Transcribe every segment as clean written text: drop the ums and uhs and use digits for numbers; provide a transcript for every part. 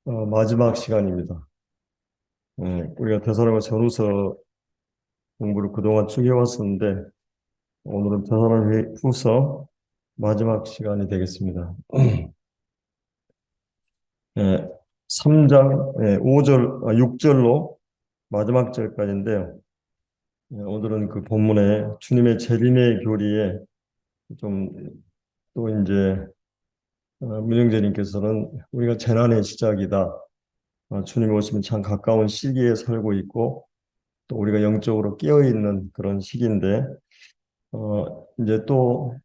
마지막 시간입니다. 우리가 데살로니가 전후서 공부를 그동안 쭉 해왔었는데 오늘은 데살로니가 후서 마지막 시간이 되겠습니다. 예, 3장 5절, 6절로 마지막 절까지인데요. 오늘은 그 본문에 주님의 재림의 교리에 좀 또 이제 문영재님께서는 우리가 재난의 시작이다. 주님 오시면 참 가까운 시기에 살고 있고 또 우리가 영적으로 깨어 있는 그런 시기인데 이제 또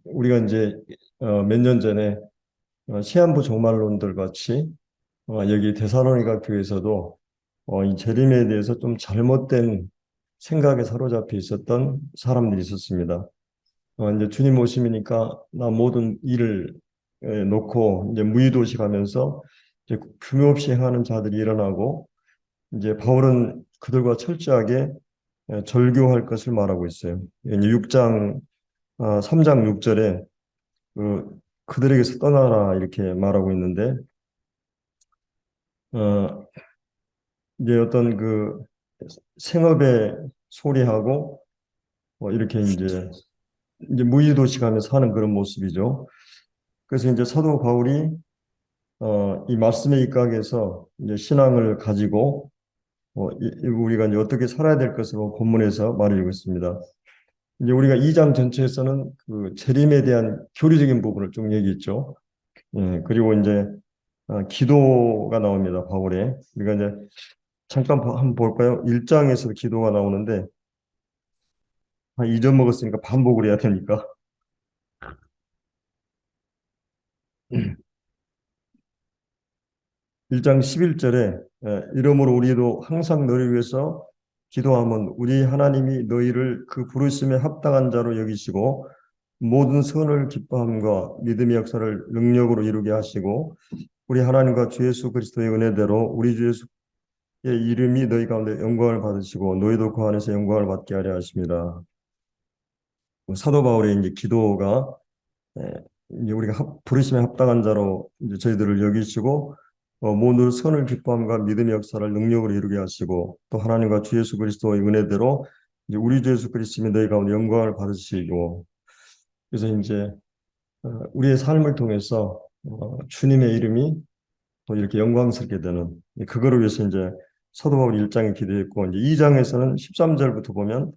우리가 이제 몇 년 전에 시한부 종말론들 같이 여기 데살로니가 교회에서도 이 재림에 대해서 좀 잘못된 생각에 사로잡혀 있었던 사람들이 있었습니다. 이제 주님 오심이니까 나 모든 일을 놓고 이제 무의도식하면서 이제 규모 없이 행하는 자들이 일어나고 이제 바울은 그들과 철저하게 절교할 것을 말하고 있어요. 6장 3장 6절에 그들에게서 떠나라 이렇게 말하고 있는데 어, 이제 어떤 그 생업에 소리하고 이렇게 이제 무의도식하면서 하는 그런 모습이죠. 그래서 이제 사도 바울이 이 말씀에 입각해서 이제 신앙을 가지고 우리가 이제 어떻게 살아야 될 것을 본문에서 말해주고 있습니다. 이제 우리가 2장 전체에서는 그 재림에 대한 교리적인 부분을 좀 얘기했죠. 그리고 이제 기도가 나옵니다. 바울의. 우리가 이제 잠깐 한번 볼까요? 1장에서 기도가 나오는데 한 2점 먹었으니까 반복을 해야 되니까. 1장 11절에 이러므로 우리도 항상 너를 위해서 기도하면 우리 하나님이 너희를 그 부르심에 합당한 자로 여기시고 모든 선을 기뻐함과 믿음의 역사를 능력으로 이루게 하시고 우리 하나님과 주 예수 그리스도의 은혜대로 우리 주 예수의 이름이 너희 가운데 영광을 받으시고 너희도 그 안에서 영광을 받게 하려 하십니다. 사도 바울의 이제 기도가 예, 이제 우리가 부르심에 합당한 자로 이제 저희들을 여기시고 모든 선을 기뻐함과 믿음의 역사를 능력으로 이루게 하시고 또 하나님과 주 예수 그리스도의 은혜대로 이제 우리 주 예수 그리스도의 너희 가운데 영광을 받으시고 그래서 이제 우리의 삶을 통해서 주님의 이름이 또 이렇게 영광스럽게 되는 그거를 위해서 이제 사도 바울 1장에 기도했고 이제 2장에서는 13절부터 보면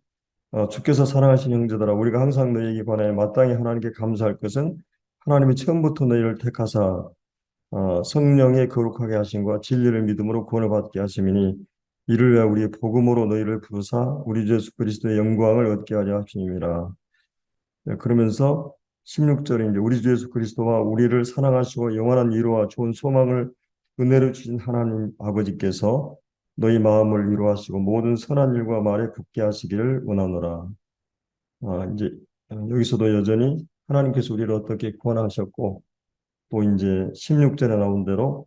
주께서 사랑하신 형제들아 우리가 항상 너희에게 관하여 마땅히 하나님께 감사할 것은 하나님이 처음부터 너희를 택하사 성령의 거룩하게 하심과 진리를 믿음으로 구원을 받게 하심이니 이를 위하여 우리의 복음으로 너희를 부르사 우리 주 예수 그리스도의 영광을 얻게 하려 하심이니라. 그러면서 16절에 이제 우리 주 예수 그리스도와 우리를 사랑하시고 영원한 위로와 좋은 소망을 은혜로 주신 하나님 아버지께서 너희 마음을 위로하시고 모든 선한 일과 말에 굳게 하시기를 원하노라. 이제 여기서도 여전히 하나님께서 우리를 어떻게 구원하셨고 또 이제 16절에 나온 대로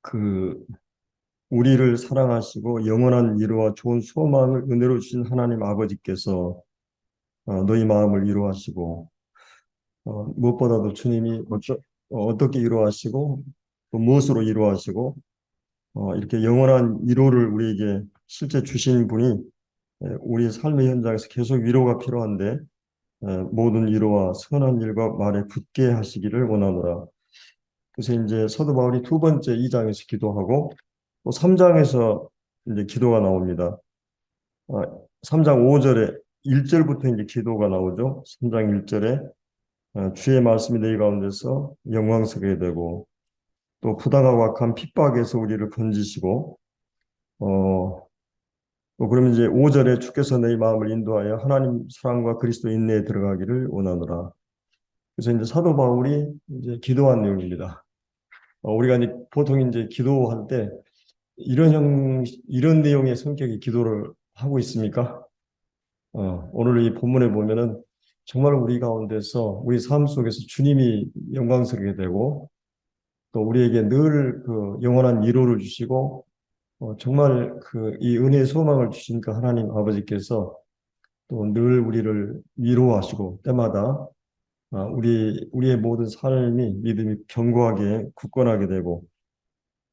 그 우리를 사랑하시고 영원한 위로와 좋은 소망을 은혜로 주신 하나님 아버지께서 너희 마음을 위로하시고 무엇보다도 주님이 어떻게 위로하시고 또 무엇으로 위로하시고 이렇게 영원한 위로를 우리에게 실제 주신 분이 우리 삶의 현장에서 계속 위로가 필요한데 모든 위로와 선한 일과 말에 굳게 하시기를 원하노라. 그래서 이제 사도 바울이 두 번째 2장에서 기도하고 또 3장에서 이제 기도가 나옵니다. 3장 5절에 1절부터 이제 기도가 나오죠. 3장 1절에 주의 말씀이 너희 가운데서 영광스럽게 되고 또 부당하고 악한 핍박에서 우리를 건지시고 어, 또 그러면 이제 5절에 주께서 너희 마음을 인도하여 하나님 사랑과 그리스도 인내에 들어가기를 원하노라. 그래서 이제 사도 바울이 이제 기도한 내용입니다. 우리가 이제 보통 이제 기도할 때 이런 내용의 성격의 기도를 하고 있습니까? 오늘 이 본문에 보면은 정말 우리 가운데서 우리 삶 속에서 주님이 영광스럽게 되고 또 우리에게 늘 그 영원한 위로를 주시고 정말 그 이 은혜의 소망을 주신 그 하나님 아버지께서 또 늘 우리를 위로하시고 때마다 우리의 모든 삶이 믿음이 견고하게 굳건하게 되고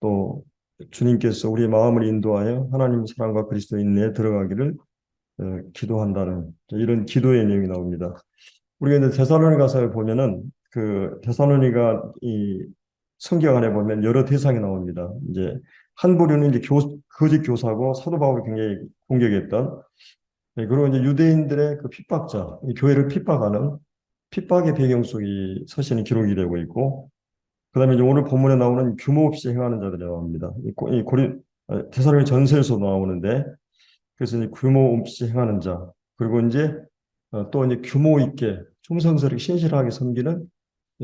또 주님께서 우리의 마음을 인도하여 하나님 사랑과 그리스도 인내에 들어가기를 기도한다는 이런 기도의 내용이 나옵니다. 우리가 이제 데살로니가서에 보면은 그 데살로니가 이 성경 안에 보면 여러 대상이 나옵니다. 이제 한 부류는 이제 거짓 교사고 사도 바울을 굉장히 공격했던 그리고 이제 유대인들의 그 핍박자, 이 교회를 핍박하는 핍박의 배경 속에 서신이 기록이 되고 있고 그다음에 이제 오늘 본문에 나오는 규모 없이 행하는 자들이 나옵니다. 데살로니 전서에서 나오는데 그래서 이제 규모 없이 행하는 자 그리고 이제 또 이제 규모 있게 충성스럽게 신실하게 섬기는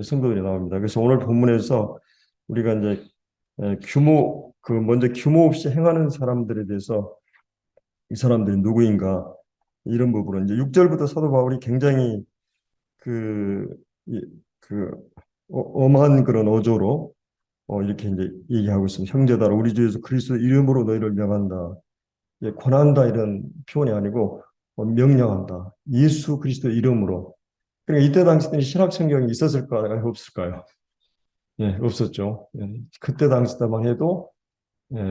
성도들이 나옵니다. 그래서 오늘 본문에서 우리가 이제 먼저 규모 없이 행하는 사람들에 대해서 이 사람들이 누구인가 이런 부분은 이제 6절부터 사도 바울이 굉장히 그, 이, 그 엄한 그런 어조로 이렇게 이제 얘기하고 있습니다. 형제들아 우리 주 예수 그리스도 이름으로 너희를 명한다. 권한다 이런 표현이 아니고 명령한다. 예수 그리스도 이름으로. 그러니까 이때 당시 때 신약 성경이 있었을까요? 없을까요? 예, 없었죠. 예, 그때 당시 때만 해도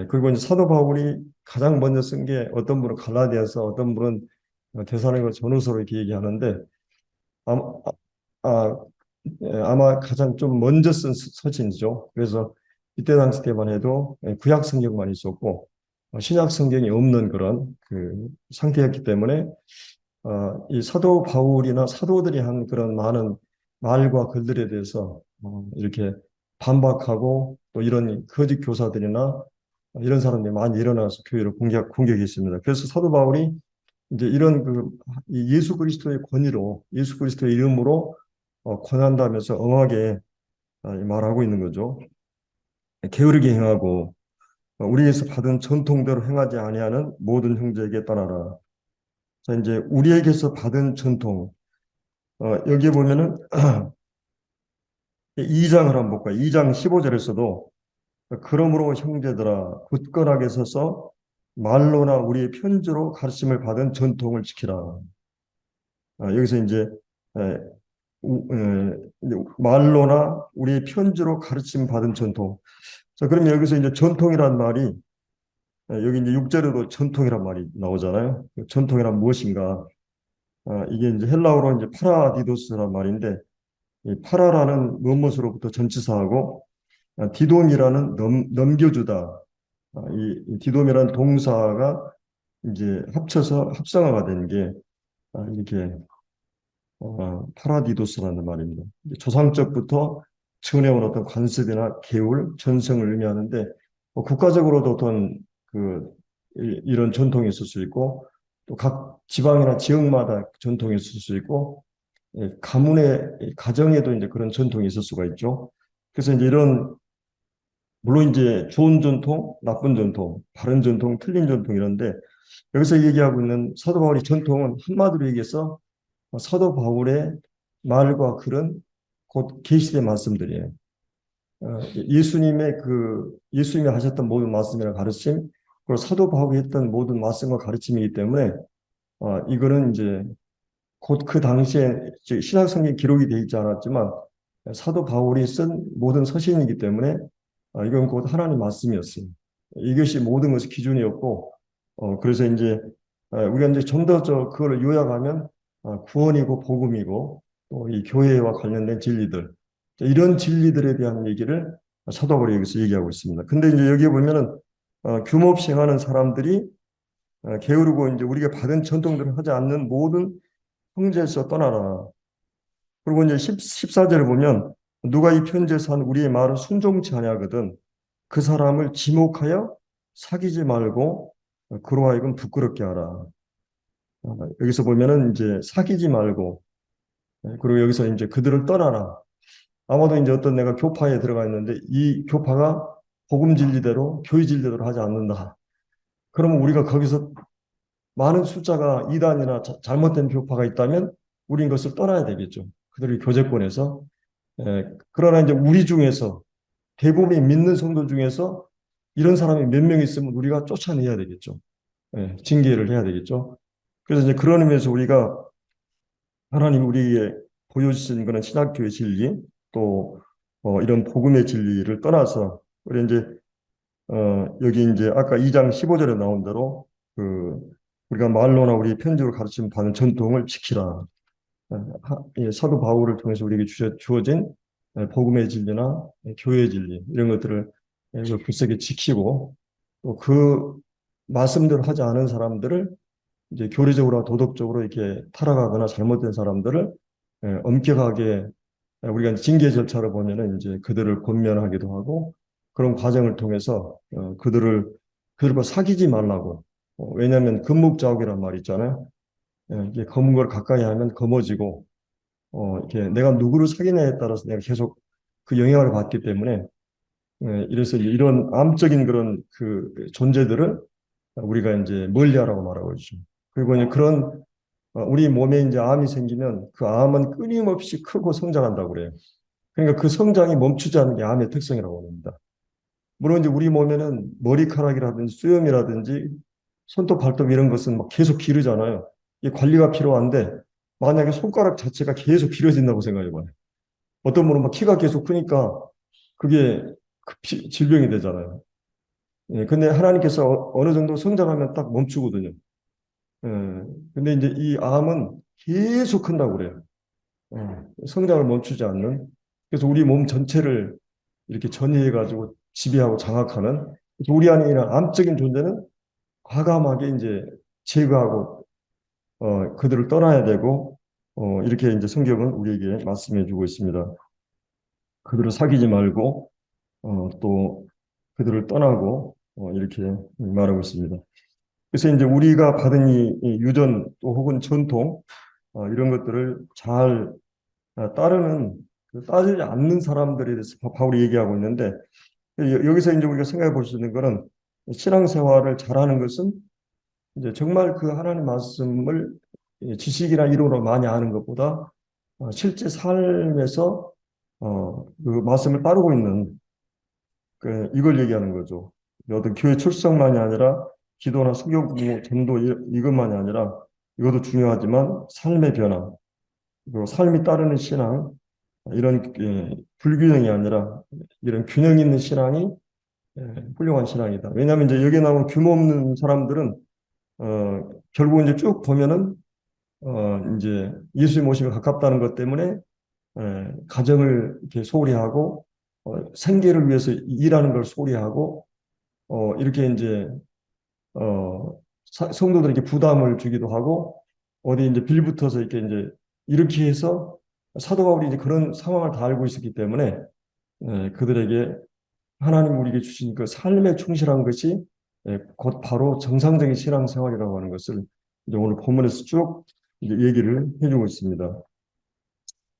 그리고 이제 사도 바울이 가장 먼저 쓴 게 어떤 분은 갈라디아서 어떤 분은 데살로니가 전후서로 이렇게 얘기하는데 아마, 아, 아마 가장 좀 먼저 쓴 서신이죠. 그래서 이때 당시 때만 해도 구약 성경만 있었고 신약 성경이 없는 그런 그 상태였기 때문에 이 사도 바울이나 사도들이 한 그런 많은 말과 글들에 대해서 이렇게 반박하고 또 이런 거짓 교사들이나 이런 사람들이 많이 일어나서 교회를 공격했습니다. 그래서 사도 바울이 이제 이런 이 예수 그리스도의 권위로 예수 그리스도의 이름으로 권한다면서 엄하게 말하고 있는 거죠. 게으르게 행하고 우리에게서 받은 전통대로 행하지 아니하는 모든 형제에게 따라라. 자, 이제 우리에게서 받은 전통 여기에 보면은 2장을 한번 볼까요? 2장 15절에서도 그러므로 형제들아 굳건하게 서서 말로나 우리의 편지로 가르침을 받은 전통을 지키라. 여기서 이제 에, 이제 말로나 우리의 편지로 가르침 받은 전통. 자, 그러면 여기서 이제 전통이란 말이 여기 이제 6절에도 전통이란 말이 나오잖아요. 전통이란 무엇인가? 이게 이제 헬라어로 이제 파라디도스란 말인데 이 파라라는 무엇으로부터 전치사하고 디돔이라는 넘겨주다. 이 디돔이라는 동사가 이제 합쳐서 합성어가 된 게 이렇게 파라디도스라는 말입니다. 조상적부터 전해온 어떤 관습이나 계율, 전성을 의미하는데 국가적으로도 어떤 이런 전통이 있을 수 있고 또 각 지방이나 지역마다 전통이 있을 수 있고 가문의 가정에도 이제 그런 전통이 있을 수가 있죠. 그래서 이제 이런 물론 이제 좋은 전통, 나쁜 전통, 바른 전통, 틀린 전통 이런데 여기서 얘기하고 있는 사도 바울의 전통은 한마디로 얘기해서 사도 바울의 말과 글은 곧 계시된 말씀들이에요. 예수님이 하셨던 모든 말씀이나 가르침, 그리고 사도 바울이 했던 모든 말씀과 가르침이기 때문에 이거는 이제 곧 그 당시에 신약 성경 기록이 되어 있지 않았지만 사도 바울이 쓴 모든 서신이기 때문에 이건 곧 하나님 말씀이었어요. 이것이 모든 것의 기준이었고 그래서 이제 우리가 이제 좀 더 그걸 요약하면 구원이고 복음이고 또 이 교회와 관련된 진리들 이런 진리들에 대한 얘기를 사도 바울이 여기서 얘기하고 있습니다. 근데 이제 여기에 보면은 규모 없이 행하는 사람들이 게으르고 이제 우리가 받은 전통들을 하지 않는 모든 형제에서 떠나라. 그리고 이제 14절을 보면 누가 이 편지에서 한 우리의 말을 순종치 아니하거든 그 사람을 지목하여 사귀지 말고 그로 하여금 부끄럽게 하라. 여기서 보면은 이제 사귀지 말고 그리고 여기서 이제 그들을 떠나라. 아마도 이제 어떤 내가 교파에 들어가 있는데 이 교파가 복음 진리대로 교회 진리대로 하지 않는다. 그러면 우리가 거기서 많은 숫자가 이단이나 잘못된 교파가 있다면 우린 그것을 떠나야 되겠죠. 그들의 교제권에서. 그러나 이제 우리 중에서 대부분이 믿는 성도 중에서 이런 사람이 몇 명 있으면 우리가 쫓아내야 되겠죠. 징계를 해야 되겠죠. 그래서 이제 그런 의미에서 우리가 하나님 우리의 보여주신 그런 신학교의 진리 또 이런 복음의 진리를 떠나서 우리 이제 여기 이제 아까 2장 15절에 나온 대로 그 우리가 말로나 우리 편지로 가르침 받는 전통을 지키라. 사도 바울을 통해서 우리에게 주어진 복음의 진리나 교회의 진리 이런 것들을 굳세게 지키고 또 그 말씀대로 하지 않은 사람들을 이제 교리적으로 도덕적으로 이렇게 타락하거나 잘못된 사람들을 엄격하게 우리가 징계 절차를 보면은 이제 그들을 권면하기도 하고 그런 과정을 통해서 그들과 사귀지 말라고 왜냐하면 금묵자옥이란 말 있잖아요. 이게 검은 걸 가까이 하면 검어지고 이렇게 내가 누구를 사귀냐에 따라서 내가 계속 그 영향을 받기 때문에 이래서 이런 암적인 그런 그 존재들을 우리가 이제 멀리하라고 말하고 있죠. 그리고 이제 그런 우리 몸에 이제 암이 생기면 그 암은 끊임없이 크고 성장한다고 그래요. 그러니까 그 성장이 멈추지 않는 게 암의 특성이라고 합니다. 물론 이제 우리 몸에는 머리카락이라든지 수염이라든지 손톱, 발톱 이런 것은 막 계속 기르잖아요. 이 관리가 필요한데 만약에 손가락 자체가 계속 길어진다고 생각해봐요. 어떤 분은 막 키가 계속 크니까 그게 질병이 되잖아요. 예, 근데 하나님께서 어느 정도 성장하면 딱 멈추거든요. 예, 근데 이제 이 암은 계속 큰다고 그래요. 성장을 멈추지 않는. 그래서 우리 몸 전체를 이렇게 전이해가지고 지배하고 장악하는. 그래서 우리 안에 있는 암적인 존재는 과감하게 이제 제거하고 그들을 떠나야 되고 이렇게 이제 성경은 우리에게 말씀해 주고 있습니다. 그들을 사귀지 말고 또 그들을 떠나고 이렇게 말하고 있습니다. 그래서 이제 우리가 받은 이 유전 또 혹은 전통 이런 것들을 잘 따르는 따르지 않는 사람들에 대해서 바울이 얘기하고 있는데 여기서 이제 우리가 생각해 볼 수 있는 거는 신앙생활을 잘하는 것은 이제 정말 그 하나님 말씀을 지식이나 이론으로 많이 아는 것보다 실제 삶에서 그 말씀을 따르고 있는 이걸 얘기하는 거죠. 어떤 교회 출석만이 아니라 기도나 성경 공부, 전도 이것만이 아니라 이것도 중요하지만 삶의 변화, 그리고 삶이 따르는 신앙 이런 불균형이 아니라 이런 균형 있는 신앙이 훌륭한 신앙이다. 왜냐하면 이제 여기 나온 규모 없는 사람들은 결국 이제 쭉 보면은 이제 예수님 오심에 가깝다는 것 때문에 가정을 이렇게 소홀히 하고 생계를 위해서 일하는 걸 소홀히 하고 이렇게 이제 성도들에게 부담을 주기도 하고 어디 이제 빌붙어서 이렇게 해서 사도 바울이 이제 그런 상황을 다 알고 있었기 때문에 그들에게 하나님 우리에게 주신 그 삶에 충실한 것이 곧 바로 정상적인 신앙생활이라고 하는 것을 이제 오늘 본문에서 쭉 이제 얘기를 해주고 있습니다.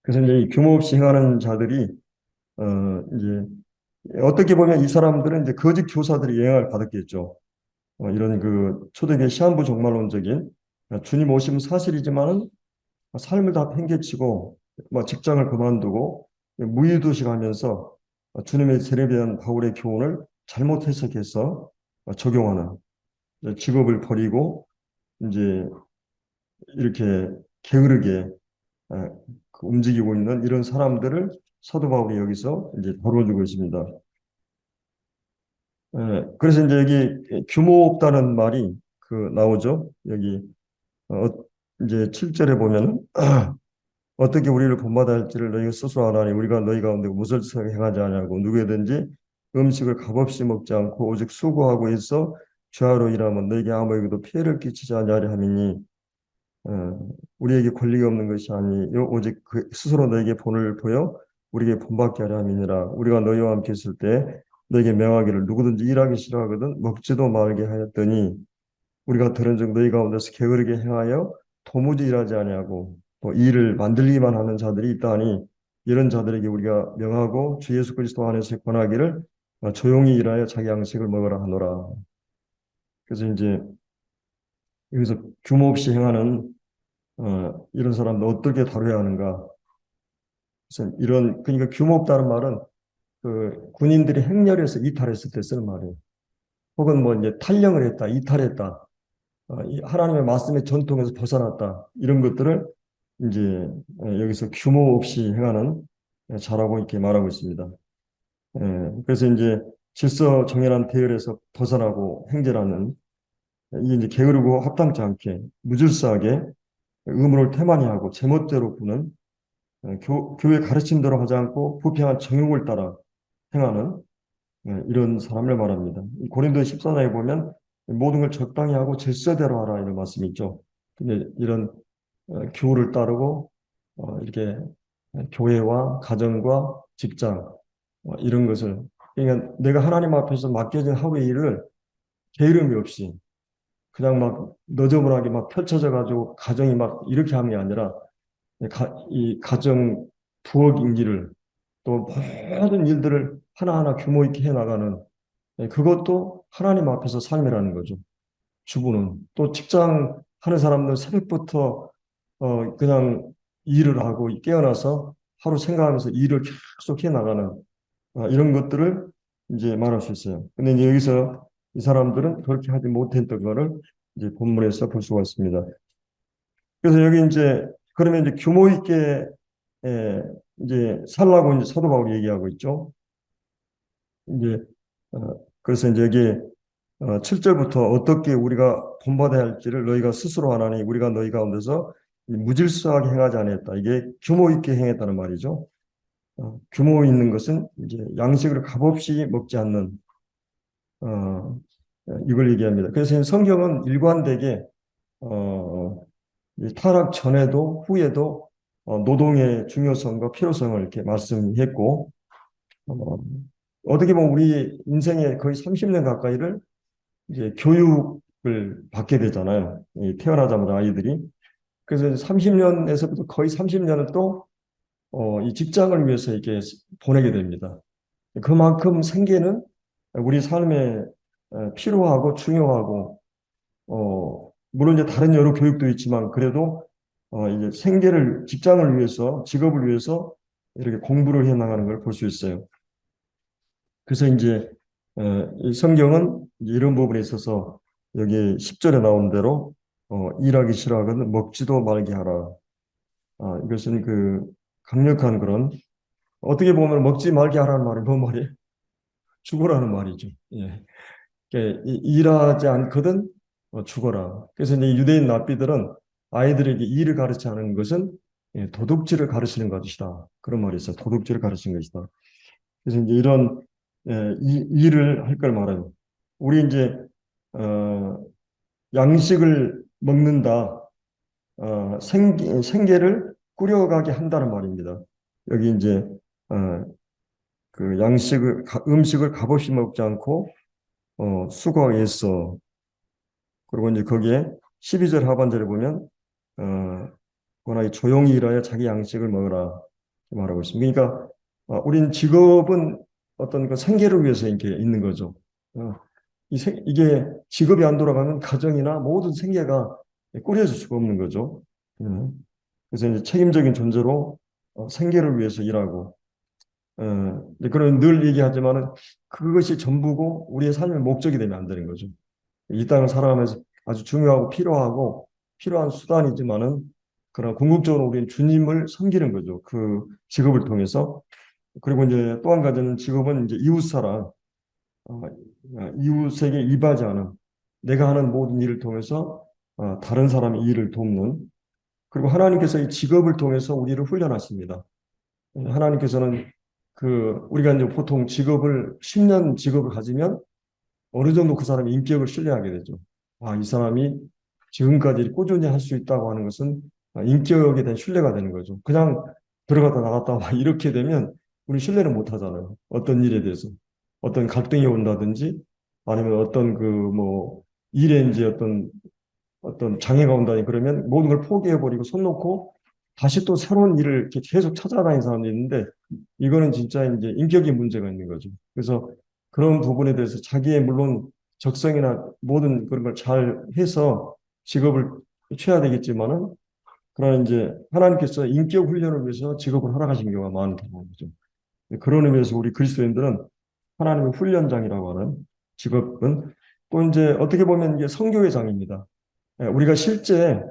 그래서 이제 이 규모 없이 행하는 자들이 이제 어떻게 보면 이 사람들은 이제 거짓 교사들이 영향을 받았겠죠. 이런 그 초대교회 시한부 종말론적인 주님 오심은 사실이지만은 삶을 다 팽개치고 뭐 직장을 그만두고 무의도식하면서 주님의 세례에 대한 바울의 교훈을 잘못 해석해서 적용하는 직업을 버리고 이제 이렇게 게으르게 움직이고 있는 이런 사람들을 사도 바울이 여기서 이제 다뤄주고 있습니다. 그래서 이제 여기 규모 없다는 말이 나오죠. 여기 어, 이제 7절에 보면은 어떻게 우리를 본받아야 할지를 너희가 스스로 아나니 우리가 너희 가운데 무엇을 행하지 아니하고 누구든지 음식을 값없이 먹지 않고 오직 수고하고 있어 죄로 일하면 너희에게 아무에게도 피해를 끼치지 아니하려 함이니 우리에게 권리가 없는 것이 아니요 오직 그 스스로 너에게 본을 보여 우리에게 본받게 하려 함이니라. 우리가 너희와 함께 있을 때 너에게 명하기를 누구든지 일하기 싫어하거든 먹지도 말게 하였더니 우리가 들은즉 너희 가운데서 게으르게 행하여 도무지 일하지 아니하고 또 일을 만들기만 하는 자들이 있다니 이런 자들에게 우리가 명하고 주 예수 그리스도 안에서 권하기를 조용히 일하여 자기 양식을 먹으라 하노라. 그래서 이제 여기서 규모 없이 행하는 이런 사람들 어떻게 다뤄야 하는가? 그래서 그러니까 규모 없다는 말은 그 군인들이 행렬에서 이탈했을 때 쓰는 말이에요. 혹은 뭐 이제 탈영을 했다, 이탈했다, 이 하나님의 말씀의 전통에서 벗어났다 이런 것들을 이제 여기서 규모 없이 행하는 자라고 이렇게 말하고 있습니다. 그래서 이제 질서 정연한 대열에서 벗어나고 행제라는 이게 이제 게으르고 합당치 않게 무질서하게 의무를 태만히 하고 제멋대로 구는 교회 가르침대로 하지 않고 부평한 정욕을 따라 행하는 이런 사람을 말합니다. 고린도 14장에 보면 모든 걸 적당히 하고 질서대로 하라 이런 말씀이 있죠. 근데 이런 교훈을 따르고 이렇게 교회와 가정과 직장 이런 것을 그러니까 내가 하나님 앞에서 맡겨진 하루의 일을 게으름이 없이 그냥 막 너저분하게 막 펼쳐져 가지고 가정이 막 이렇게 하는 게 아니라 이 가정 부엌 일을 또 모든 일들을 하나하나 규모 있게 해 나가는 그것도 하나님 앞에서 삶이라는 거죠. 주부는 또 직장 하는 사람들 새벽부터 그냥 일을 하고 깨어나서 하루 생각하면서 일을 계속 해 나가는 이런 것들을 이제 말할 수 있어요. 근데 이제 여기서 이 사람들은 그렇게 하지 못했던 거를 이제 본문에서 볼 수가 있습니다. 그래서 여기 이제 그러면 이제 규모 있게 이제 살라고 이제 사도 바울이 얘기하고 있죠. 이제 그래서 이제 여기 7절부터 어떻게 우리가 본받아야 할지를 너희가 스스로 하나니 우리가 너희 가운데서 무질서하게 행하지 않았다. 이게 규모 있게 행했다는 말이죠. 규모 있는 것은 이제 양식을 값없이 먹지 않는 어, 이걸 얘기합니다. 그래서 성경은 일관되게 이 타락 전에도 후에도 노동의 중요성과 필요성을 이렇게 말씀했고 어, 어떻게 보면 우리 인생의 거의 30년 가까이를 이제 교육을 받게 되잖아요. 이 태어나자마자 아이들이. 그래서 30년에서부터 거의 30년은 또 이 직장을 위해서 이렇게 보내게 됩니다. 그만큼 생계는 우리 삶에 필요하고 중요하고 물론 이제 다른 여러 교육도 있지만 그래도 이제 생계를 직장을 위해서 직업을 위해서 이렇게 공부를 해 나가는 걸 볼 수 있어요. 그래서 이제 이 성경은 이런 부분에 있어서 여기 10절에 나온 대로 일하기 싫어하거든 먹지도 말게 하라. 이것은 그 강력한 그런 어떻게 보면 먹지 말게 하라는 말이 뭔 말이에요? 죽으라는 말이죠. 예. 일하지 않거든 죽어라. 그래서 이제 유대인 랍비들은 아이들에게 일을 가르치 하는 것은 도둑질을 가르치는 것이다. 그런 말이 있어요. 도둑질을 가르치는 것이다. 그래서 이제 이런 일을 할 걸 말해요. 우리 이제 어, 양식을 먹는다, 생계를 꾸려가게 한다는 말입니다. 여기 이제 어, 그 음식을 값없이 먹지 않고 수고하겠어. 그리고 이제 거기에 12절 하반절에 보면 그러나 조용히 일하여 자기 양식을 먹으라 말하고 있습니다. 그러니까 우린 직업은 어떤 그 생계를 위해서 이렇게 있는 거죠. 어, 이게 직업이 안 돌아가면 가정이나 모든 생계가 꾸려질 수가 없는 거죠. 음. 그래서 이제 책임적인 존재로 생계를 위해서 일하고 이제 그런 늘 얘기하지만은 그것이 전부고 우리의 삶의 목적이 되면 안 되는 거죠. 이 땅을 살아가면서 아주 중요하고 필요한 수단이지만은 그런 궁극적으로 우리는 주님을 섬기는 거죠. 그 직업을 통해서. 그리고 이제 또 한 가지는 직업은 이제 이웃사랑, 이웃에게 이바지 않은 내가 하는 모든 일을 통해서 다른 사람의 일을 돕는 그리고 하나님께서 이 직업을 통해서 우리를 훈련하십니다. 하나님께서는 우리가 이제 보통 10년 직업을 가지면 어느 정도 그 사람의 인격을 신뢰하게 되죠. 이 사람이 지금까지 꾸준히 할 수 있다고 하는 것은 인격에 대한 신뢰가 되는 거죠. 그냥 들어갔다 나갔다 막 이렇게 되면 우리 신뢰를 못 하잖아요. 어떤 일에 대해서. 어떤 갈등이 온다든지 아니면 어떤 뭐 일에 이제 어떤 장애가 온다니 그러면 모든 걸 포기해버리고 손 놓고 다시 또 새로운 일을 이렇게 계속 찾아다니는 사람도 있는데 이거는 진짜 이제 인격의 문제가 있는 거죠. 그래서 그런 부분에 대해서 자기의 물론 적성이나 모든 그런 걸 잘 해서 직업을 취해야 되겠지만은 그러나 이제 하나님께서 인격 훈련을 위해서 직업을 허락하신 경우가 많다고 하죠. 그런 의미에서 우리 그리스도인들은 하나님의 훈련장이라고 하는 직업은 또 이제 어떻게 보면 이게 선교의 장입니다. 우리가 실제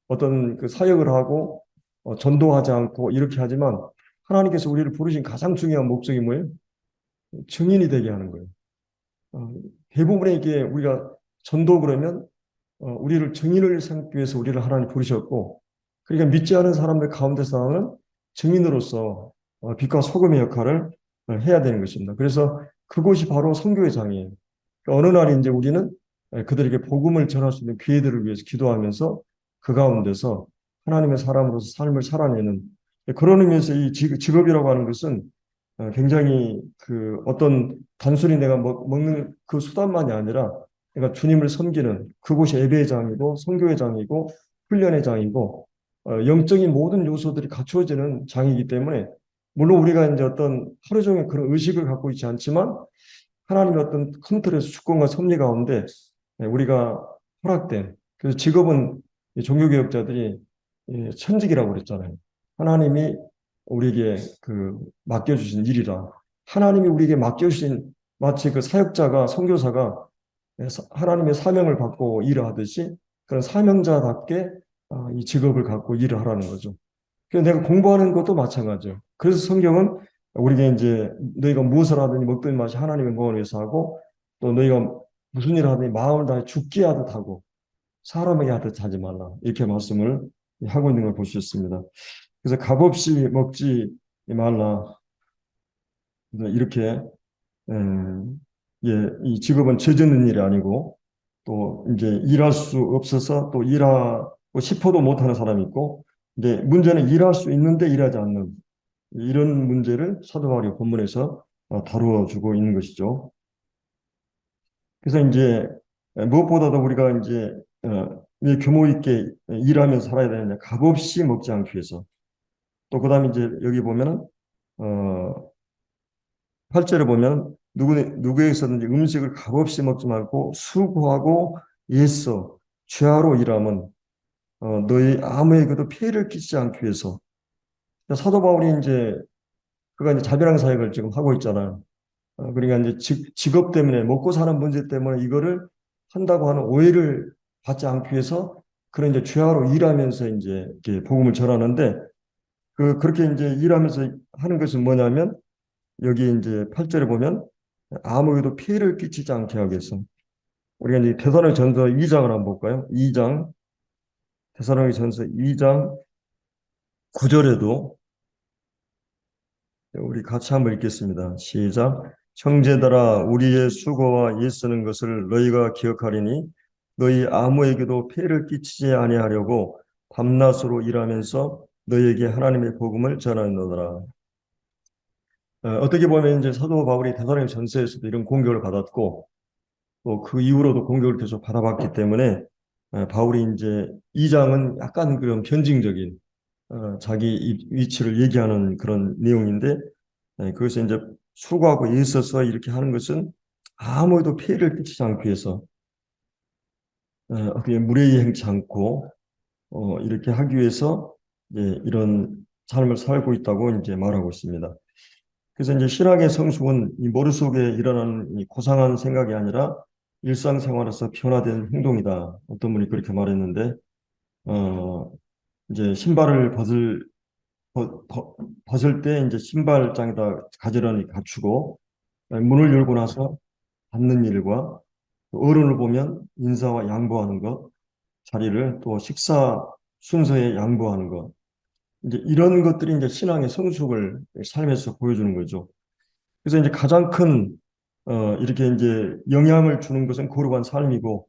어떤 그 사역을 하고 전도하지 않고 이렇게 하지만 하나님께서 우리를 부르신 가장 중요한 목적이 뭐예요? 증인이 되게 하는 거예요. 어, 대부분에게 우리가 전도 그러면 우리를 증인을 삼기 위해서 우리를 하나님 부르셨고, 그러니까 믿지 않은 사람들 가운데서는 증인으로서 빛과 소금의 역할을 해야 되는 것입니다. 그래서 그곳이 바로 선교의 장이에요. 그러니까 어느 날 이제 우리는 그들에게 복음을 전할 수 있는 기회들을 위해서 기도하면서 그 가운데서 하나님의 사람으로서 삶을 살아내는 그런 의미에서 이 직업이라고 하는 것은 굉장히 그 어떤 단순히 내가 먹는 그 수단만이 아니라 내가 주님을 섬기는 그곳이 예배의 장이고 선교의 장이고 훈련의 장이고 영적인 모든 요소들이 갖추어지는 장이기 때문에 물론 우리가 이제 어떤 하루 종일 그런 의식을 갖고 있지 않지만 하나님의 어떤 큰 틀에서 주권과 섭리 가운데 우리가 허락된 그래서 직업은 이 종교개혁자들이 천직이라고 그랬잖아요. 하나님이 우리에게 그 맡겨주신 일이라 하나님이 우리에게 맡겨주신 마치 그 사역자가 선교사가 하나님의 사명을 받고 일을 하듯이 그런 사명자답게 이 직업을 갖고 일을 하라는 거죠. 그래서 내가 공부하는 것도 마찬가지죠. 그래서 성경은 우리가 이제 너희가 무엇을 하든지 먹든 마시 하나님의 구원을 위해서 하고 또 너희가 무슨 일을 하든지 마음을 다해 죽게 하듯 하고 사람에게 하듯 하지 말라 이렇게 말씀을 하고 있는 걸 볼 수 있습니다. 그래서 값없이 먹지 말라 이렇게 예, 이 직업은 죄 짓는 일이 아니고 또 이제 일할 수 없어서 또 일하고 싶어도 못하는 사람이 있고 이제 문제는 일할 수 있는데 일하지 않는 이런 문제를 사도 바울이 본문에서 다루어 주고 있는 것이죠. 그래서 이제 무엇보다도 우리가 이제 이 규모 있게 일하면서 살아야 되느냐 값없이 먹지 않기 위해서 또 그다음에 이제 여기 보면은 8절에 보면 누구에게서든지 음식을 값없이 먹지 말고 수고하고 애써 죄하로 일함은 너희 아무에게도 피해를 끼치지 않기 위해서 사도 바울이 이제 그가 이제 자비랑 사역을 지금 하고 있잖아요. 그러니까 이제 직업 때문에 먹고 사는 문제 때문에 이거를 한다고 하는 오해를 받지 않기 위해서 그런 이제 죄하로 일하면서 이제 이렇게 복음을 전하는데 그렇게 이제 일하면서 하는 것은 뭐냐면 여기 이제 8절에 보면 아무에도 피해를 끼치지 않게 하기 위해서 우리가 이제 데살로니가전서 2장을 한번 볼까요? 2장 데살로니가전서 2장 9절에도 우리 같이 한번 읽겠습니다. 시작. 형제들아 우리의 수고와 애쓰는 것을 너희가 기억하리니 너희 아무에게도 폐를 끼치지 아니하려고 밤낮으로 일하면서 너희에게 하나님의 복음을 전하노라. 어떻게 보면 이제 사도 바울이 데살로니가 전서에서도 이런 공격을 받았고 또 그 이후로도 공격을 계속 받아봤기 때문에 바울이 이제 2장은 약간 그런 변증적인 자기 위치를 얘기하는 그런 내용인데 그것을 이제 수고하고 애써서 이렇게 하는 것은 아무에도 피해를 끼치지 않기 위해서 어떻게 무례히 행치 않고 이렇게 하기 위해서 이제 이런 삶을 살고 있다고 이제 말하고 있습니다. 그래서 이제 신학의 성숙은 이 머릿속에 일어나는 이 고상한 생각이 아니라 일상생활에서 변화된 행동이다. 어떤 분이 그렇게 말했는데 어, 이제 신발을 벗을 때 이제 신발장에다 가지런히 갖추고 문을 열고 나서 닫는 일과 어른을 보면 인사와 양보하는 것, 자리를 또 식사 순서에 양보하는 것, 이제 이런 것들이 이제 신앙의 성숙을 삶에서 보여주는 거죠. 그래서 이제 가장 큰 이렇게 이제 영향을 주는 것은 거룩한 삶이고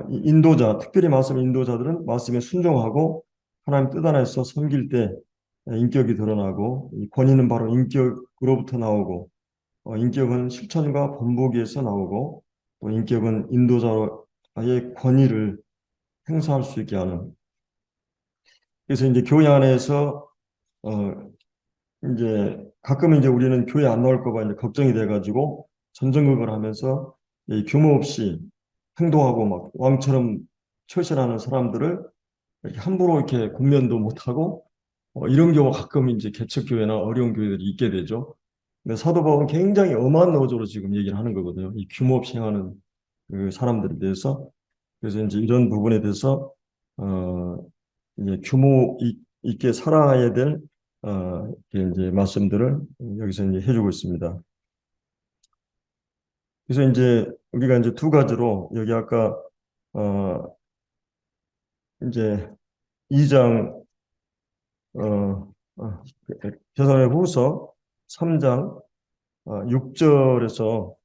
이 인도자, 특별히 말씀 인도자들은 말씀에 순종하고 하나님 뜻 안에서 섬길 때 인격이 드러나고 이 권위는 바로 인격으로부터 나오고 인격은 실천과 번복에서 나오고 또 인격은 인도자의 권위를 행사할 수 있게 하는 그래서 이제 교회 안에서 어 이제 가끔 이제 우리는 교회 안 나올까 봐 이제 걱정이 돼가지고 전전긍긍을 하면서 이 규모 없이 행동하고 막 왕처럼 처신하는 사람들을 이렇게 함부로 이렇게 군면도 못하고 이런 경우가 가끔 이제 개척교회나 어려운 교회들이 있게 되죠. 근데 사도 바울은 굉장히 엄한 어조로 지금 얘기를 하는 거거든요. 이 규모 없이 행하는 그 사람들에 대해서. 그래서 이제 이런 부분에 대해서 어 이제 있게 살아야 될 이렇게 이제 말씀들을 여기서 이제 해주고 있습니다. 그래서 이제 우리가 이제 두 가지로 여기 아까 어 이제 2장 데살로니가후서 3장 6절에서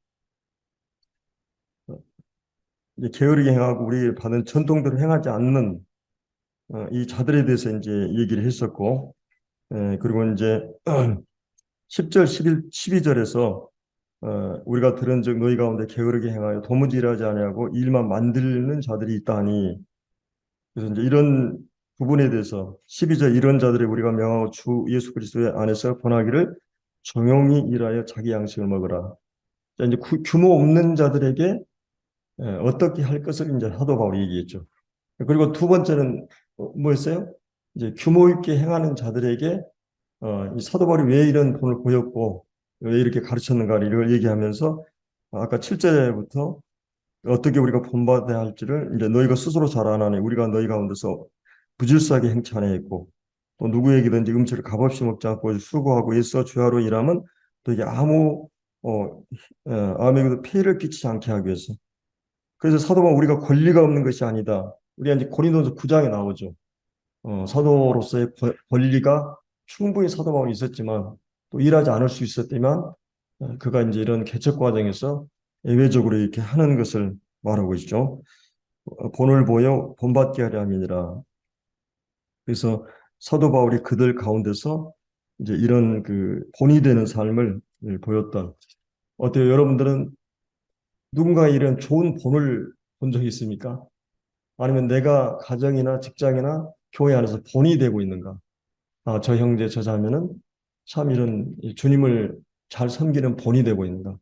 이제 게으르게 행하고 우리 받은 전통대로 행하지 않는 이 자들에 대해서 이제 얘기를 했었고, 그리고 이제 10절, 11, 12절에서 우리가 들은즉 너희 가운데 게으르게 행하여 도무지 일하지 아니하고 일만 만들는 자들이 있다니. 그래서 이제 이런 부분에 대해서 12절 이런 자들이 우리가 명하고 주 예수 그리스도의 안에서 권하기를 정용히 일하여 자기 양식을 먹으라. 자, 이제 규모 없는 자들에게 어떻게 할 것을 이제 사도 바울이 얘기했죠. 그리고 두 번째는 뭐였어요? 이제 규모 있게 행하는 자들에게 이 사도 바울이 왜 이런 본을 보였고 왜 이렇게 가르쳤는가를 얘기하면서 아까 7절부터 어떻게 우리가 본받아야 할지를 이제 너희가 스스로 잘 아나니 우리가 너희 가운데서 부질서하게 행치 아니했고 또 누구에게든지 음식을 값없이 먹지 않고 수고하고 애써 주야로 일하면 또 이게 아무에게도 피해를 끼치지 않게 하기 위해서. 그래서 사도 바울 우리가 권리가 없는 것이 아니다. 우리가 이제 고린도서 9장에 나오죠. 사도로서의 권리가 충분히 사도 바울이 있었지만 또 일하지 않을 수 있었지만 그가 이제 이런 개척 과정에서 예외적으로 이렇게 하는 것을 말하고 있죠. 본을 보여 본받게 하려 함이니라. 그래서 사도 바울이 그들 가운데서 이제 이런 그 본이 되는 삶을 보였던. 어때요? 여러분들은 누군가 이런 좋은 본을 본 적이 있습니까? 아니면 내가 가정이나 직장이나 교회 안에서 본이 되고 있는가? 저 형제, 저 자매는 참 이런 주님을 잘 섬기는 본이 되고 있는가?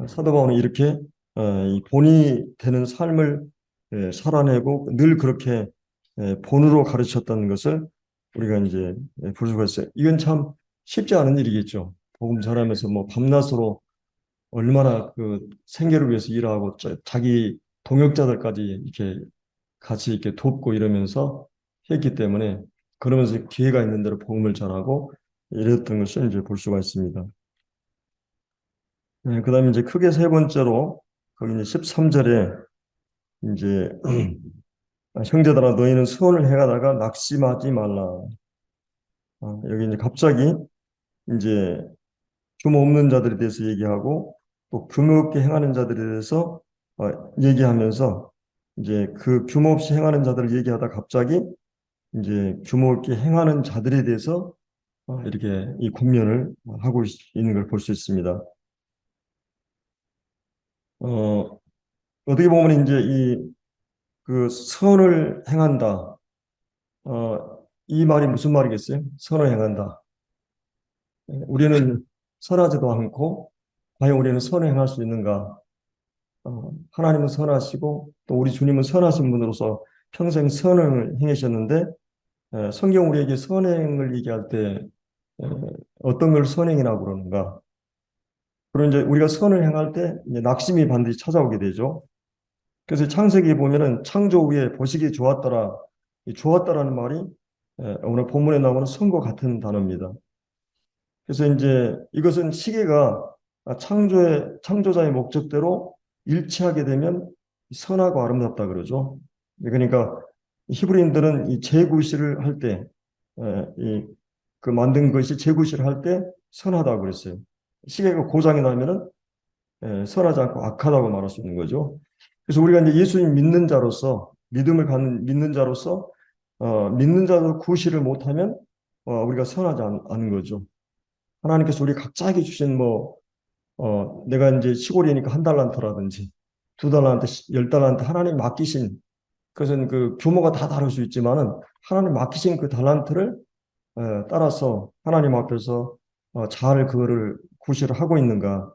사도 바울은 이렇게 이 본이 되는 삶을 살아내고 늘 그렇게 본으로 가르쳤다는 것을 우리가 이제 볼 수가 있어요. 이건 참 쉽지 않은 일이겠죠. 복음 전하면서 뭐 밤낮으로 얼마나 그 생계를 위해서 일하고 자기 동역자들까지 이렇게 같이 이렇게 돕고 이러면서 했기 때문에 그러면서 기회가 있는 대로 복음을 전하고 이랬던 것을 이제 볼 수가 있습니다. 그다음에 이제 크게 세 번째로 거기 이제 13절에 이제 형제들아 너희는 선을 행하다가 낙심하지 말라. 여기 이제 갑자기 이제 규모 없는 자들에 대해서 얘기하고 또 규모 없게 행하는 자들에 대해서 얘기하면서 이제 그 규모 없이 행하는 자들을 얘기하다 갑자기 이제 규모 있게 행하는 자들에 대해서 이렇게 이 권면을 하고 있는 걸 볼 수 있습니다. 어, 어떻게 보면 이제 이 그 선을 행한다. 이 말이 무슨 말이겠어요? 선을 행한다. 우리는 선하지도 않고 과연 우리는 선을 행할 수 있는가? 하나님은 선하시고 또 우리 주님은 선하신 분으로서 평생 선을 행하셨는데 성경 우리에게 선행을 얘기할 때 에, 어떤 걸 선행이라고 그러는가? 그리고 이제 우리가 선을 행할 때 이제 낙심이 반드시 찾아오게 되죠. 그래서 창세기 보면은 창조 후에 보시기 좋았더라. 이 좋았다라는 말이 오늘 본문에 나오는 선과 같은 단어입니다. 그래서 이제 이것은 시계가 창조자의 목적대로 일치하게 되면 선하고 아름답다 그러죠. 그러니까 히브리인들은 이 재구시를 할 때, 이 그 만든 것이 재구시를 할 때 선하다고 그랬어요. 시계가 고장이 나면은 선하지 않고 악하다고 말할 수 있는 거죠. 그래서 우리가 이제 예수님 믿는 자로서 믿음을 갖는 믿는 자로서 믿는 자도 구시를 못하면 우리가 선하지 않은 거죠. 하나님께서 우리 각자에게 주신 내가 이제 시골이니까 한 달란트라든지 두 달란트, 열 달란트 하나님 맡기신 그것은 그 규모가 다 다를 수 있지만은 하나님 맡기신 그 달란트를 따라서 하나님 앞에서 잘 그거를 구실을 하고 있는가.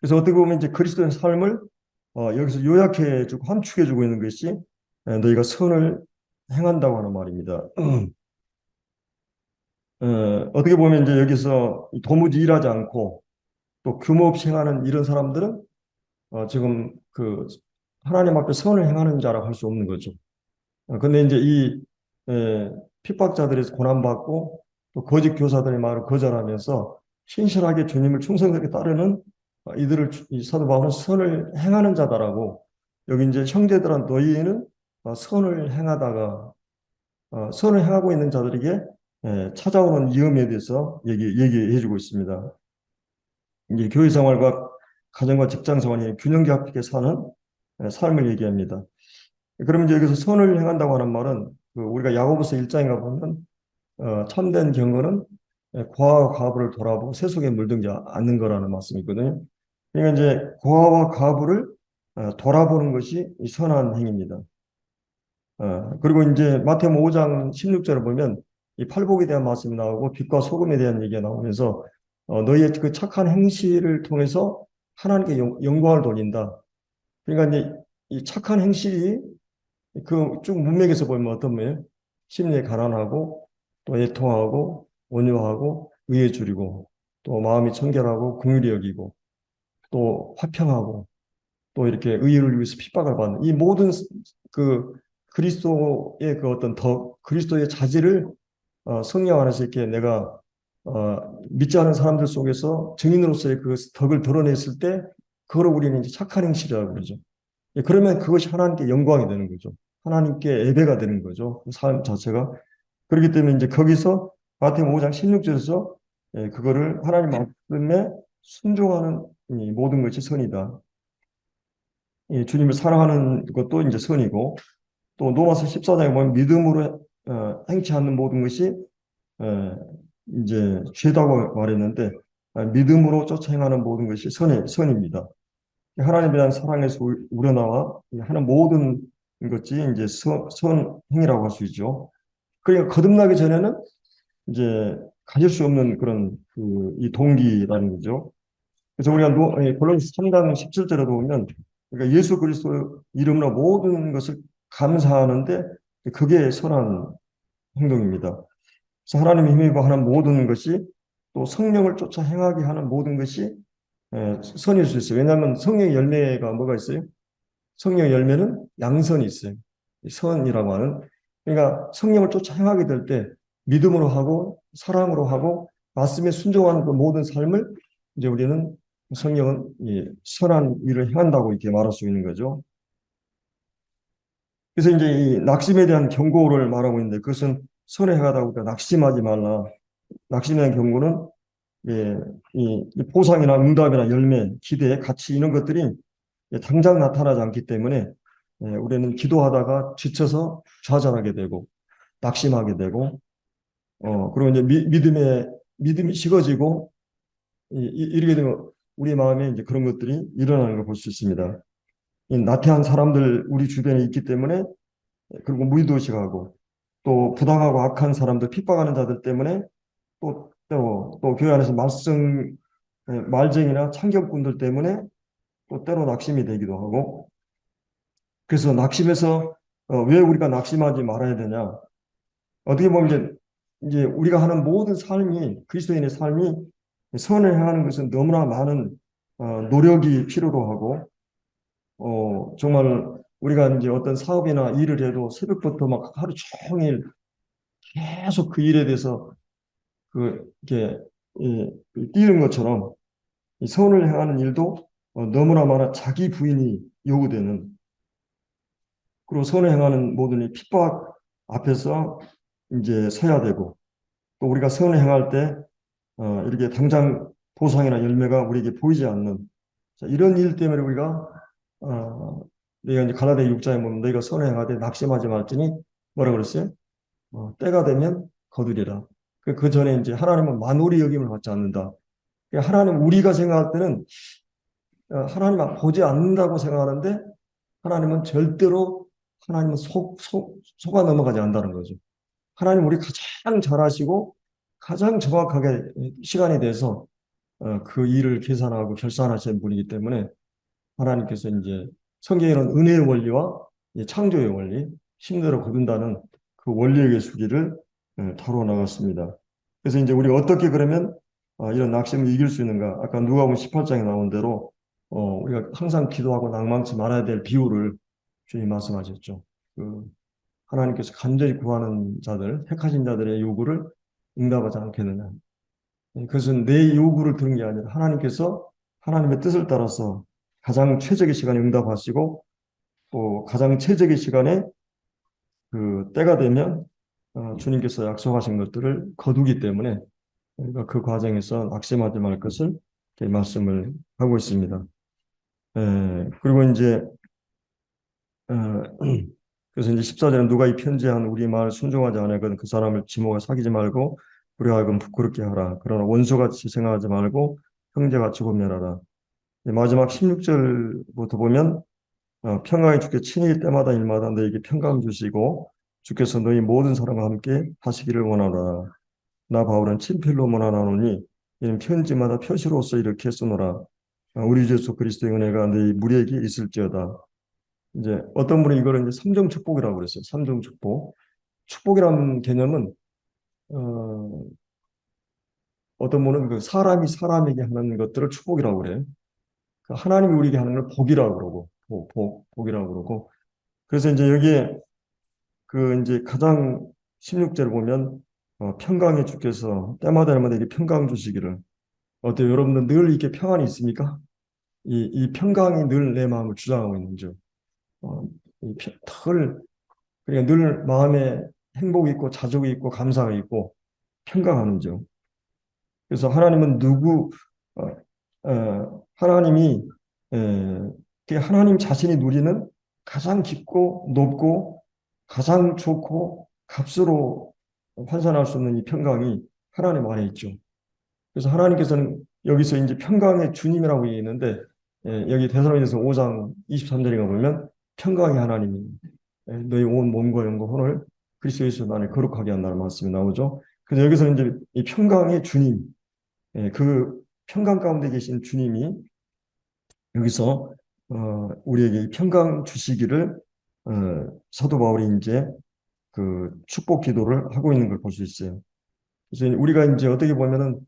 그래서 어떻게 보면 이제 그리스도의 삶을 여기서 요약해주고 함축해주고 있는 것이 너희가 선을 행한다고 하는 말입니다. 어떻게 보면 이제 여기서 도무지 일하지 않고 또 규모 없이 행하는 이런 사람들은 지금 그 하나님 앞에 선을 행하는 자라고 할 수 없는 거죠. 근데 이제 이 예, 핍박자들에서 고난받고 또 거짓 교사들의 말을 거절하면서 신실하게 주님을 충성스럽게 따르는 이들을 이 사도 바울은 선을 행하는 자다라고 여기 이제 형제들아 너희는 선을 행하다가 선을 행하고 있는 자들에게 찾아오는 위험에 대해서 얘기해 주고 있습니다. 이제 교회 생활과 가정과 직장 생활이 균형 잡히게 사는 삶을 얘기합니다. 그러면 이제 여기서 선을 행한다고 하는 말은 그 우리가 야고보서 1장에 가보면 참된 경건은 고아와 과부를 돌아보고 세속에 물들지 않는 거라는 말씀이거든요. 그러니까 이제 고아와 과부를 돌아보는 것이 이 선한 행위입니다. 그리고 이제 마태복음 5장 16절을 보면 이 팔복에 대한 말씀이 나오고 빛과 소금에 대한 얘기가 나오면서 너희의 그 착한 행실을 통해서 하나님께 영광을 돌린다. 그러니까 이제 이 착한 행실이 그 쭉 문맥에서 보면 어떤 거예요? 심리에 가난하고 또 애통하고 온유하고 의에 줄이고 또 마음이 청결하고 긍휼히 여기고 또 화평하고 또 이렇게 의를 위해서 핍박을 받는 이 모든 그 그리스도의 그 어떤 그리스도의 자질을 성령 안에서 이렇게 내가 믿지 않은 사람들 속에서 증인으로서의 그 덕을 드러냈을 때 그걸 우리는 이제 착한 행실이라고 그러죠. 예, 그러면 그것이 하나님께 영광이 되는 거죠. 하나님께 예배가 되는 거죠. 그 삶 자체가. 그렇기 때문에 이제 거기서 마태복음 5장 16절에서 그거를 하나님 말씀에 순종하는 이 모든 것이 선이다. 이 주님을 사랑하는 것도 이제 선이고 또 로마서 14장에 보면 믿음으로 행치 않는 모든 것이 어, 이제 죄다고 말했는데 믿음으로 쫓아 행하는 모든 것이 선입니다. 하나님에 대한 사랑에서 우러나와 하는 모든 것이 이제 선행이라고 할 수 있죠. 그러니까 거듭나기 전에는 이제 가질 수 없는 그런 이 동기라는 거죠. 그래서 우리가 골로새 3장 17절에도 보면 그러니까 예수 그리스도 이름으로 모든 것을 감사하는데 그게 선한 행동입니다. 그래서 하나님의 힘입어 하는 모든 것이 또 성령을 쫓아 행하게 하는 모든 것이 선일 수 있어요. 왜냐하면 성령의 열매가 뭐가 있어요? 성령의 열매는 양선이 있어요. 선이라고 하는. 그러니까 성령을 쫓아 행하게 될 때 믿음으로 하고 사랑으로 하고 말씀에 순종하는 그 모든 삶을 이제 우리는 성령은 선한 일을 행한다고 이렇게 말할 수 있는 거죠. 그래서 이제 이 낙심에 대한 경고를 말하고 있는데 그것은 선에 행하다 보니까 낙심하지 말라. 낙심에 대한 경고는 이 보상이나 응답이나 열매, 기대, 가치 이런 것들이 당장 나타나지 않기 때문에 우리는 기도하다가 지쳐서 좌절하게 되고 낙심하게 되고 그리고 이제 믿음이 식어지고 이렇게 되면 우리 마음에 이제 그런 것들이 일어나는 걸 볼 수 있습니다. 이 나태한 사람들 우리 주변에 있기 때문에 그리고 무의도식하고 또 부당하고 악한 사람들 핍박하는 자들 때문에 또 교회 안에서 말쟁이나 참견꾼들 때문에 또 때로 낙심이 되기도 하고 그래서 낙심해서 왜 우리가 낙심하지 말아야 되냐? 어떻게 보면 이제 우리가 하는 모든 삶이 그리스도인의 삶이 선을 향하는 것은 너무나 많은 노력이 필요로 하고 정말 우리가 이제 어떤 사업이나 일을 해도 새벽부터 막 하루 종일 계속 그 일에 대해서 이렇게 뛰는 것처럼 이 선을 향하는 일도 너무나 많아 자기 부인이 요구되는 그리고 선을 행하는 모든 이 핍박 앞에서 이제 서야 되고 또 우리가 선을 행할 때 이렇게 당장 보상이나 열매가 우리에게 보이지 않는 자, 이런 일 때문에 우리가 내가 이제 갈라디아 6장에 보면 너희가 선을 행하되 낙심하지 말지니 뭐라 그랬어요? 때가 되면 거두리라. 그 전에 이제 하나님은 만홀히 여김을 받지 않는다. 그러니까 하나님 우리가 생각할 때는 하나님 보지 않는다고 생각하는데 하나님은 절대로 하나님은 속아 넘어가지 않는다는 거죠. 하나님 우리 가장 잘 아시고 가장 정확하게 시간에 대해서 그 일을 계산하고 결산하시는 분이기 때문에 하나님께서 이제 성경에는 은혜의 원리와 창조의 원리, 힘대로 거둔다는 그 원리의 수리를 다루어 나갔습니다. 그래서 이제 우리가 어떻게 그러면 이런 낙심을 이길 수 있는가? 아까 누가복음 18장에 나온 대로 우리가 항상 기도하고 낭망치 말아야 될 비유를 주님 말씀하셨죠. 그 하나님께서 간절히 구하는 자들, 택하신 자들의 요구를 응답하지 않겠느냐. 그것은 내 요구를 들은 게 아니라 하나님께서 하나님의 뜻을 따라서 가장 최적의 시간에 응답하시고 또 가장 최적의 시간에 그 때가 되면 주님께서 약속하신 것들을 거두기 때문에 우리가 그 과정에서 낙심하지 말 것을 이렇게 말씀을 하고 있습니다. 그리고 이제 어, 그래서 이제 14절은 누가 이 편지한 우리 말 순종하지 않으거든 그 사람을 지목을 사귀지 말고 우리가 하여금 부끄럽게 하라. 그러나 원수같이 생각하지 말고 형제같이 고면하라. 마지막 16절부터 보면 평강이 주께 친히 때마다 일마다 너에게 평강 주시고 주께서 너희 모든 사람과 함께 하시기를 원하노라. 나 바울은 친필로 원하노니 이는 편지마다 표시로서 이렇게 쓰노라. 우리 주 예수 그리스도의 은혜가 너희 무리에게 있을지어다. 이제 어떤 분이 이거를 이제 삼정 축복이라고 그랬어요. 삼정 축복. 축복이라는 개념은 어, 어떤 분은 그 사람이 사람에게 하는 것들을 축복이라고 그래요. 그 하나님이 우리에게 하는 걸 복이라고 그러고 복이라고 그러고 그래서 이제 여기에 그 이제 가장 16절을 보면 평강의 주께서 때마다 이렇게 평강 주시기를 어때요? 여러분들 늘 이렇게 평안이 있습니까? 이 평강이 늘 내 마음을 주장하고 있는 줄. 어, 이 그러니까 늘 마음에 행복이 있고 자족이 있고 감사가 있고 평강하는 줄. 그래서 하나님은 어, 하나님이 하나님 자신이 누리는 가장 깊고 높고 가장 좋고 값으로 환산할 수 없는 이 평강이 하나님 안에 있죠. 그래서 하나님께서는 여기서 이제 평강의 주님이라고 얘기했는데 여기 데살로니가서 5장 23절인가 보면 평강의 하나님이 너희 온 몸과 영과 혼을 그리스도 예수 안에 거룩하게 한다는 말씀이 나오죠. 그래서 여기서 이제 이 평강의 주님, 그 평강 가운데 계신 주님이 여기서 우리에게 이 평강 주시기를 사도 바울이 이제 그 축복 기도를 하고 있는 걸 볼 수 있어요. 그래서 우리가 이제 어떻게 보면은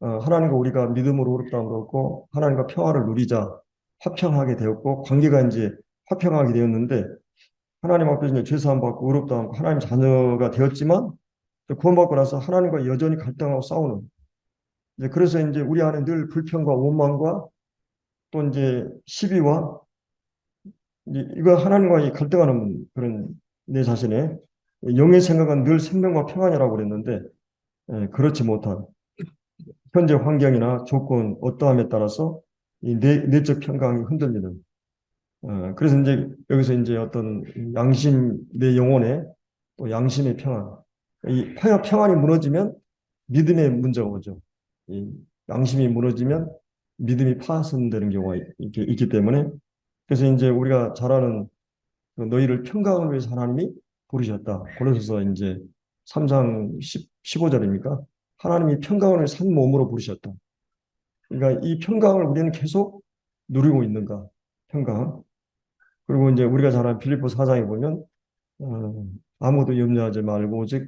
하나님과 우리가 믿음으로 어렵다고 그렇고 하나님과 평화를 누리자 화평하게 되었고 관계가 이제 화평하게 되었는데 하나님 앞에 이제 죄사함 받고 의롭다 하고 하나님 자녀가 되었지만 구원받고 나서 하나님과 여전히 갈등하고 싸우는 이제 그래서 이제 우리 안에 늘 불평과 원망과 또 이제 시비와 이제 이거 하나님과의 갈등하는 그런 내 자신의 영의 생각은 늘 생명과 평안이라고 그랬는데 그렇지 못한 현재 환경이나 조건 어떠함에 따라서 이 내적 평강이 흔들리는 그래서 이제 여기서 이제 어떤 양심 내 영혼의 또 양심의 평안 이 평안이 무너지면 믿음의 문제가 오죠. 이 양심이 무너지면 믿음이 파손되는 경우가 있기 때문에 그래서 이제 우리가 잘 아는 그 너희를 평강을 위해서 하나님이 부르셨다. 고린도서 이제 3장 15절입니까? 하나님이 평강을 위해서 한 몸으로 부르셨다. 그러니까 이 평강을 우리는 계속 누리고 있는가? 평강. 그리고 이제 우리가 잘 아는 빌립보 4장에 보면 아무도 염려하지 말고 오직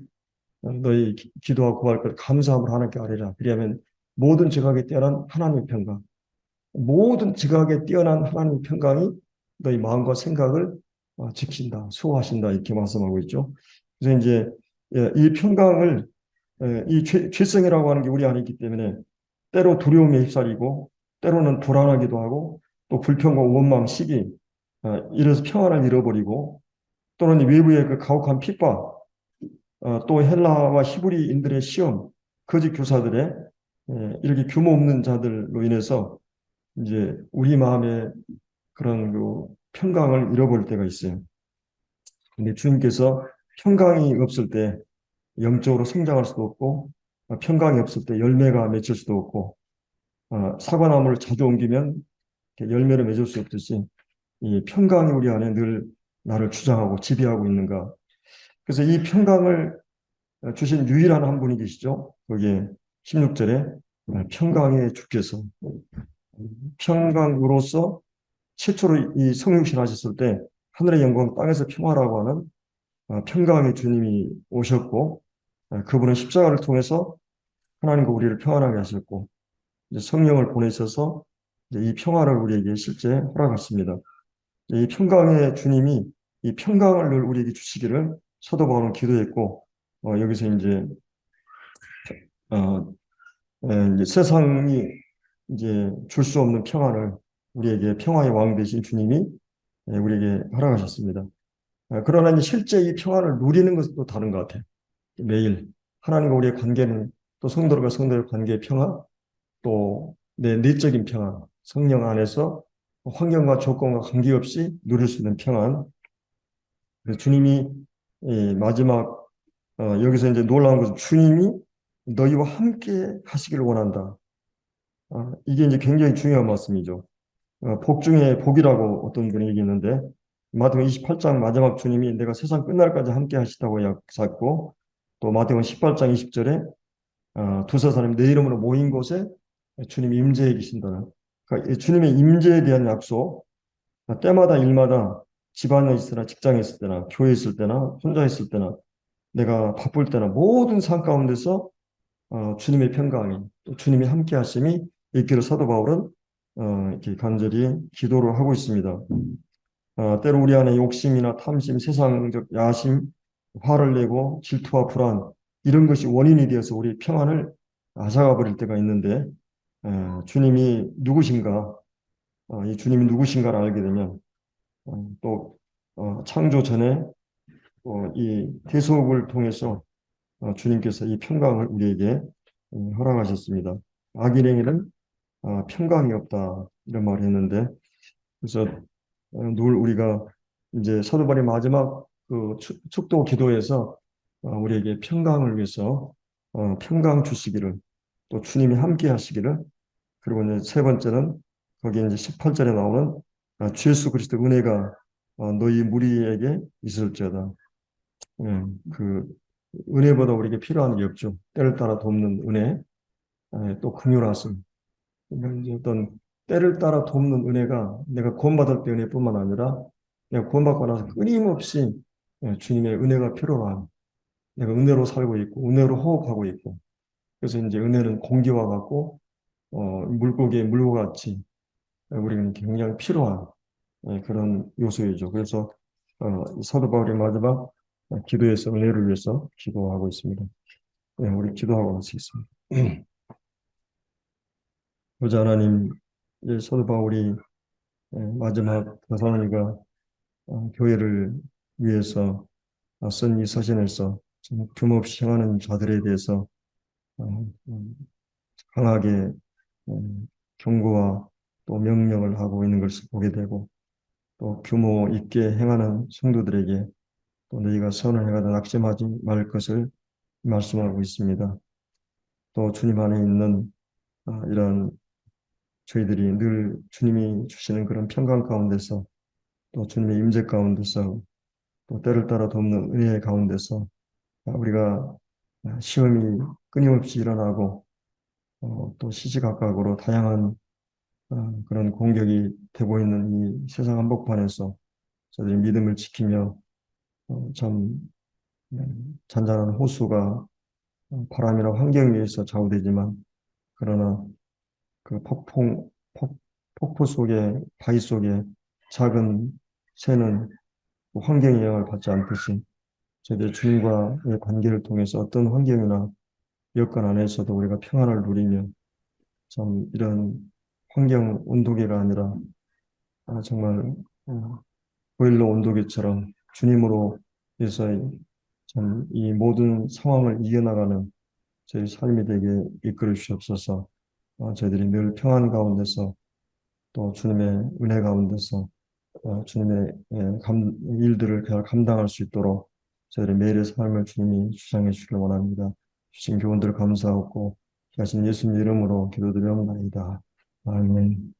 너희 기도하고 구할 것 감사함으로 하나님께 아뢰라. 그리하면 모든 지각에 뛰어난 하나님의 평강. 모든 지각에 뛰어난 하나님의 평강이 너희 마음과 생각을 지킨다, 수호하신다 이렇게 말씀하고 있죠. 그래서 이제 이 평강을 이 죄성이라고 하는 게 우리 안에 있기 때문에 때로 두려움에 휩싸이고 때로는 불안하기도 하고 또 불평과 원망, 시기 이래서 평안을 잃어버리고 또는 외부의 그 가혹한 핍박 또 헬라와 히브리인들의 시험, 거짓 교사들의 이렇게 규모 없는 자들로 인해서 이제 우리 마음에 그런 그 평강을 잃어버릴 때가 있어요. 근데 주님께서 평강이 없을 때 영적으로 성장할 수도 없고 평강이 없을 때 열매가 맺힐 수도 없고 사과나무를 자주 옮기면 열매를 맺을 수 없듯이 이 평강이 우리 안에 늘 나를 주장하고 지배하고 있는가. 그래서 이 평강을 주신 유일한 한 분이 계시죠. 거기에 16절에 평강의 주께서 평강으로서 최초로 이 성육신 하셨을 때 하늘의 영광 땅에서 평화라고 하는 평강의 주님이 오셨고 그분은 십자가를 통해서 하나님과 우리를 평안하게 하셨고 이제 성령을 보내셔서 이제 이 평화를 우리에게 실제 허락하십니다. 이 평강의 주님이 이 평강을 늘 우리에게 주시기를 사도 바울은 기도했고 여기서 어, 이제 세상이 이제 줄 수 없는 평안을 우리에게 평화의 왕 되신 주님이 우리에게 허락하셨습니다. 그러나 이제 실제 이 평안을 누리는 것은 또 다른 것 같아요. 매일 하나님과 우리의 관계는 또 성도들과 성도의 관계의 평안, 또 내 내적인 평안, 성령 안에서 환경과 조건과 관계없이 누릴 수 있는 평안. 그래서 주님이 이 마지막 여기서 이제 놀라운 것은 주님이 너희와 함께 하시기를 원한다. 이게 이제 굉장히 중요한 말씀이죠. 복 중에 복이라고 어떤 분이 얘기했는데 마태복음 28장 마지막 주님이 내가 세상 끝날까지 함께 하시다고 약속했고 또 마태복음 18장 20절에 두세 사람이 내 이름으로 모인 곳에 주님이 임재해 계신다는 그러니까 이 주님의 임재에 대한 약속 때마다 일마다 집안에 있을 때나 직장에 있을 때나 교회에 있을 때나 혼자 있을 때나 내가 바쁠 때나 모든 삶 가운데서 주님의 평강이 또 주님이 함께 하심이 있기를 사도 바울은 이렇게 간절히 기도를 하고 있습니다. 때로 우리 안에 욕심이나 탐심, 세상적 야심, 화를 내고 질투와 불안 이런 것이 원인이 되어서 우리 평안을 앗아가 버릴 때가 있는데 주님이 누구신가? 이 주님이 누구신가를 알게 되면 또 창조 전에 이 대속을 통해서 주님께서 이 평강을 우리에게 허락하셨습니다. 악인에게는 평강이 없다 이런 말을 했는데 그래서 늘 우리가 이제 사도 바울의 마지막 그 축도 기도에서 우리에게 평강을 위해서 평강 주시기를 또 주님이 함께 하시기를 그리고 이제 세 번째는 거기 이제 18절에 나오는 주 예수 그리스도 은혜가 너희 무리에게 있을지어다. 그 은혜보다 우리에게 필요한 게 없죠. 때를 따라 돕는 은혜, 또 긍휼하심. 그러니까 이제 어떤 때를 따라 돕는 은혜가 내가 구원받을 때 은혜뿐만 아니라 내가 구원받고 나서 끊임없이 주님의 은혜가 필요한 내가 은혜로 살고 있고 은혜로 호흡하고 있고 그래서 이제 은혜는 공기와 같고 물고기의 물과 같이 우리는 굉장히 필요한 그런 요소이죠. 그래서 사도 바울이 마지막 기도에서 은혜를 위해서 기도하고 있습니다. 우리 기도하고 마치겠습니다. 보좌 하나님, 사도 바울이 마지막 대사로니가 교회를 위해서 쓴 이 서신에서 좀 규모없이 행하는 자들에 대해서 강하게 경고와 또 명령을 하고 있는 것을 보게 되고 또 규모 있게 행하는 성도들에게 또 너희가 선을 행하다 낙심하지 말 것을 말씀하고 있습니다. 또 주님 안에 있는 이런 저희들이 늘 주님이 주시는 그런 평강 가운데서 또 주님의 임재 가운데서 또 때를 따라 돕는 은혜 가운데서 우리가 시험이 끊임없이 일어나고 또 시시각각으로 다양한 그런 공격이 되고 있는 이 세상 한복판에서 저들이 믿음을 지키며 참 잔잔한 호수가 바람이나 환경 위에서 좌우되지만 그러나 그 폭포 속에 바위 속에 작은 새는 환경의 영향을 받지 않듯이 저희들 주님과의 관계를 통해서 어떤 환경이나 여건 안에서도 우리가 평안을 누리며 참 이런 환경 온도계가 아니라 정말 보일러 온도계처럼 주님으로 해서 참 이 모든 상황을 이겨나가는 저희 삶이 되게 이끌어 주시옵소서. 저희들이 늘 평안 가운데서 또 주님의 은혜 가운데서 주님의 일들을 잘 감당할 수 있도록 저희들의 매일의 삶을 주님이 주장해 주시길 원합니다. 주신 교훈들 감사하고 하신 예수님 이름으로 기도드리옵나이다. 아멘.